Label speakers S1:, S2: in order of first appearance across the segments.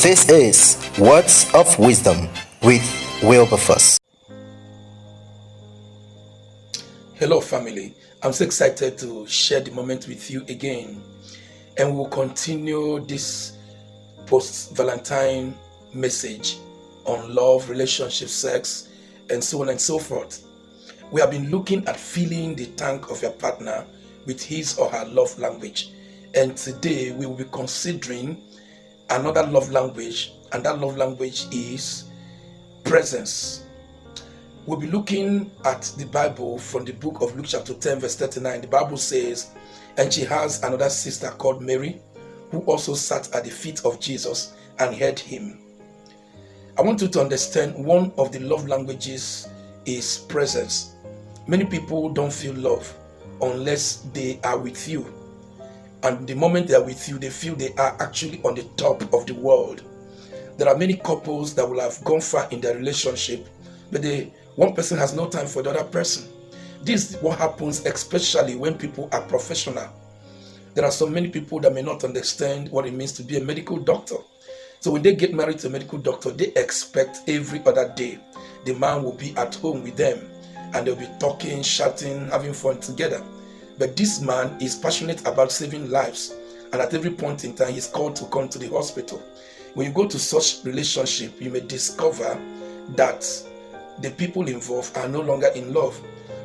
S1: This is Words of Wisdom with Wilberforce.
S2: Hello, family. I'm so excited to share the moment with you again. And we'll continue this post Valentine message on love, relationship, sex, and so on and so forth. We have been looking at filling the tank of your partner with his or her love language. And today we will be considering another love language, and that love language is presence. We'll be looking at the Bible from the book of Luke chapter 10 verse 39. The Bible says, and she has another sister called Mary, who also sat at the feet of Jesus and heard him. I want you to understand one of the love languages is presence. Many people don't feel love unless they are with you. And the moment they are with you, they feel they are actually on the top of the world. There are many couples that will have gone far in their relationship, but one person has no time for the other person. This is what happens especially when people are professional. There are so many people that may not understand what it means to be a medical doctor. So when they get married to a medical doctor, they expect every other day the man will be at home with them and they'll be talking, chatting, having fun together. But this man is passionate about saving lives, and at every point in time he's called to come to the hospital. When you go to such relationship, you may discover that the people involved are no longer in love,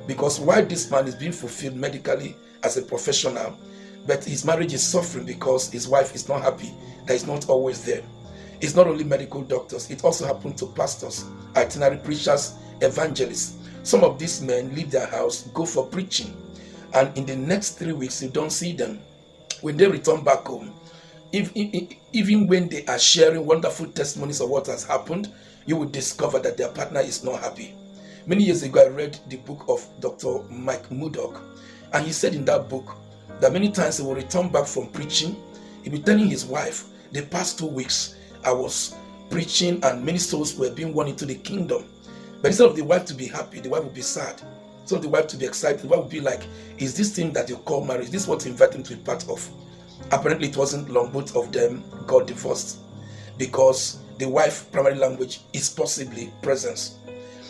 S2: because while this man is being fulfilled medically as a professional, but his marriage is suffering because his wife is not happy, that is not always there. It's not only medical doctors, it also happened to pastors, itinerary preachers, evangelists. Some of these men leave their house, go for preaching, and in the next 3 weeks you don't see them. When they return back home, even when they are sharing wonderful testimonies of what has happened, you will discover that their partner is not happy. Many years ago, I read the book of Dr. Mike Murdock, and he said in that book that many times he will return back from preaching. He'll be telling his wife, the past 2 weeks I was preaching and many souls were being won into the kingdom. But instead of the wife to be happy, the wife will be sad. Instead of the wife to be excited, the wife will be like, is this thing that you call marriage? This is what you invite him to be part of. Apparently it wasn't long, both of them got divorced because the wife's primary language is possibly presence.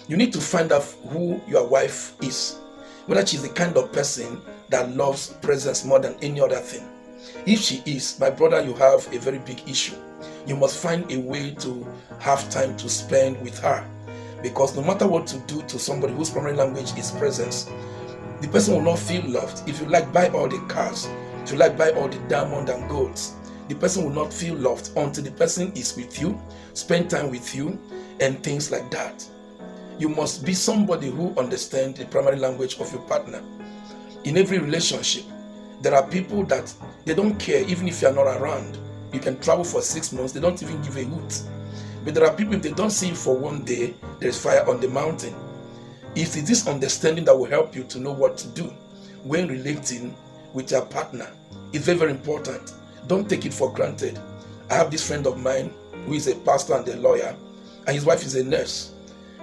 S2: You need to find out who your wife is, whether she's the kind of person that loves presence more than any other thing. If she is, my brother, you have a very big issue. You must find a way to have time to spend with her, because no matter what to do to somebody whose primary language is presence, the person will not feel loved. If you like buy all the cars, if you like buy all the diamond and golds, the person will not feel loved until the person is with you, spend time with you, and things like that. You must be somebody who understands the primary language of your partner. In every relationship, there are people that they don't care even if you're not around. You can travel for 6 months, they don't even give a hoot. But there are people, if they don't see you for 1 day, there is fire on the mountain. It is this understanding that will help you to know what to do when relating with your partner. It's very, very important. Don't take it for granted. I have this friend of mine who is a pastor and a lawyer, and his wife is a nurse.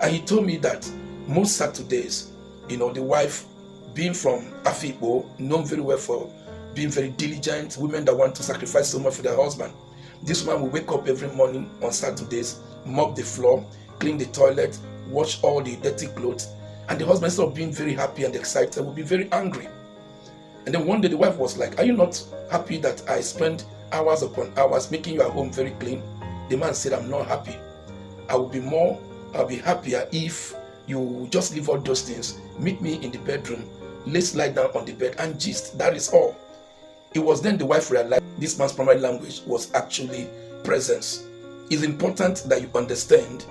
S2: And he told me that most Saturdays, the wife, being from Afipo, known very well for being very diligent, women that want to sacrifice so much for their husband. This woman will wake up every morning on Saturdays, mop the floor, clean the toilet, wash all the dirty clothes, and the husband, instead of being very happy and excited, will be very angry. And then one day the wife was like, are you not happy that I spend hours upon hours making your home very clean? The man said, I'm not happy. I'll be happier if you just leave all those things, meet me in the bedroom, let's lie down on the bed and gist. That is all. It was then the wife realized this man's primary language was actually presence. It's important that you understand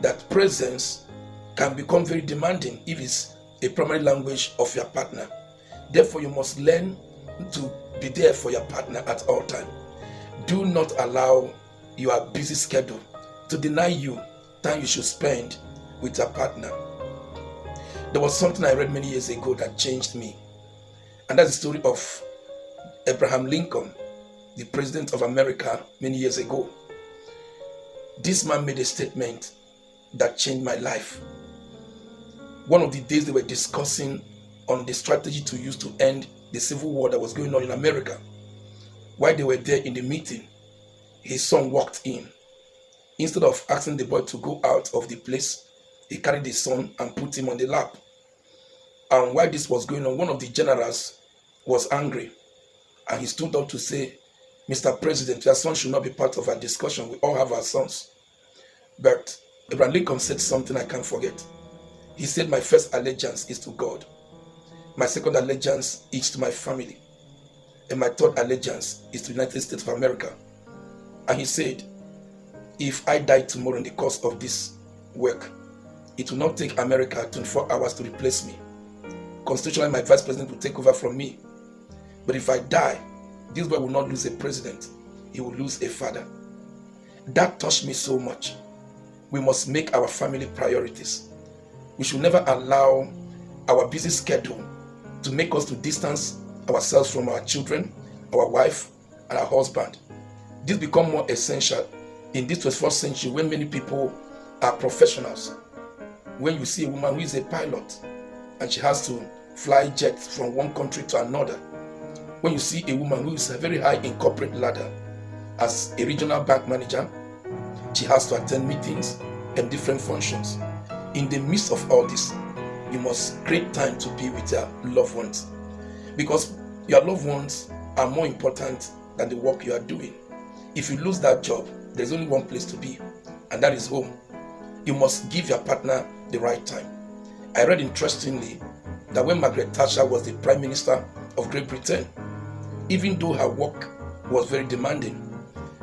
S2: that presence can become very demanding if it's a primary language of your partner. Therefore, you must learn to be there for your partner at all times. Do not allow your busy schedule to deny you time you should spend with your partner. There was something I read many years ago that changed me, and that's the story of Abraham Lincoln, the president of America many years ago. This man made a statement that changed my life. One of the days they were discussing on the strategy to use to end the civil war that was going on in America. While they were there in the meeting, his son walked in Instead of asking the boy to go out of the place, he carried his son and put him on the lap. And while this was going on, one of the generals was angry and he stood up to say, Mr. President, your son should not be part of our discussion. We all have our sons. But Abraham Lincoln said something I can't forget. He said, my first allegiance is to God. My second allegiance is to my family. And my third allegiance is to the United States of America. And he said, if I die tomorrow in the course of this work, it will not take America 24 hours to replace me. Constitutionally, my vice president will take over from me. But if I die, this boy will not lose a president. He will lose a father. That touched me so much. We must make our family priorities. We should never allow our busy schedule to make us to distance ourselves from our children, our wife, and our husband. This becomes more essential in this 21st century when many people are professionals. When you see a woman who is a pilot and she has to fly jets from one country to another. When you see a woman who is very high in corporate ladder as a regional bank manager, she has to attend meetings and different functions. In the midst of all this, you must create time to be with your loved ones, because your loved ones are more important than the work you are doing. If you lose that job, there's only one place to be, and that is home. You must give your partner the right time. I read interestingly that when Margaret Thatcher was the Prime Minister of Great Britain, even though her work was very demanding,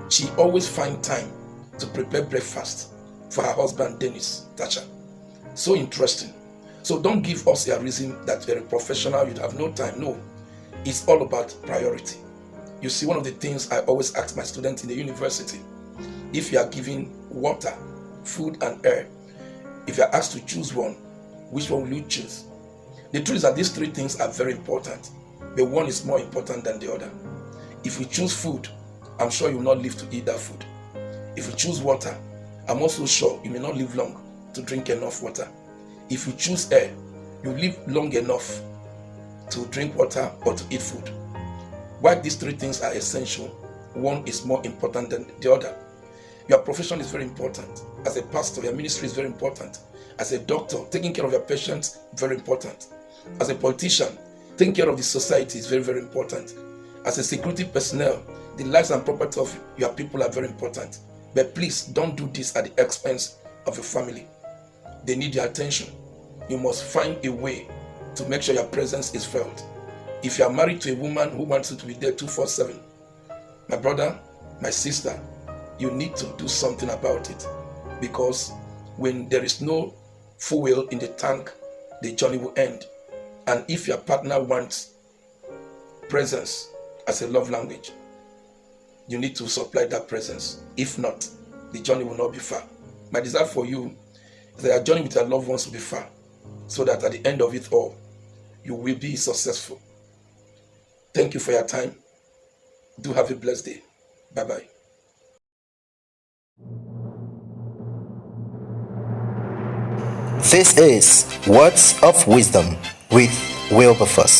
S2: she always found time to prepare breakfast for her husband Dennis Thatcher. So interesting. So don't give us a reason that you're a professional, you'd have no time. No, it's all about priority. You see, one of the things I always ask my students in the university, if you are given water, food and air, if you are asked to choose one, which one will you choose? The truth is that these three things are very important, but one is more important than the other. If you choose food, I'm sure you will not live to eat that food. If you choose water, I'm also sure you may not live long to drink enough water. If you choose air, you live long enough to drink water or to eat food. While these three things are essential, one is more important than the other. Your profession is very important. As a pastor, your ministry is very important. As a doctor, taking care of your patients, very important. As a politician, taking care of the society is very, very important. As a security personnel, the lives and property of your people are very important. But please don't do this at the expense of your family. They need your attention. You must find a way to make sure your presence is felt. If you are married to a woman who wants you to be there 24/7, my brother, my sister, you need to do something about it, because when there is no fuel in the tank, the journey will end. And if your partner wants presence as a love language, you need to supply that presence. If not, the journey will not be far. My desire for you is that your journey with your loved ones will be far, so that at the end of it all, you will be successful. Thank you for your time. Do have a blessed day. Bye-bye.
S1: This is Words of Wisdom with Wilberforce.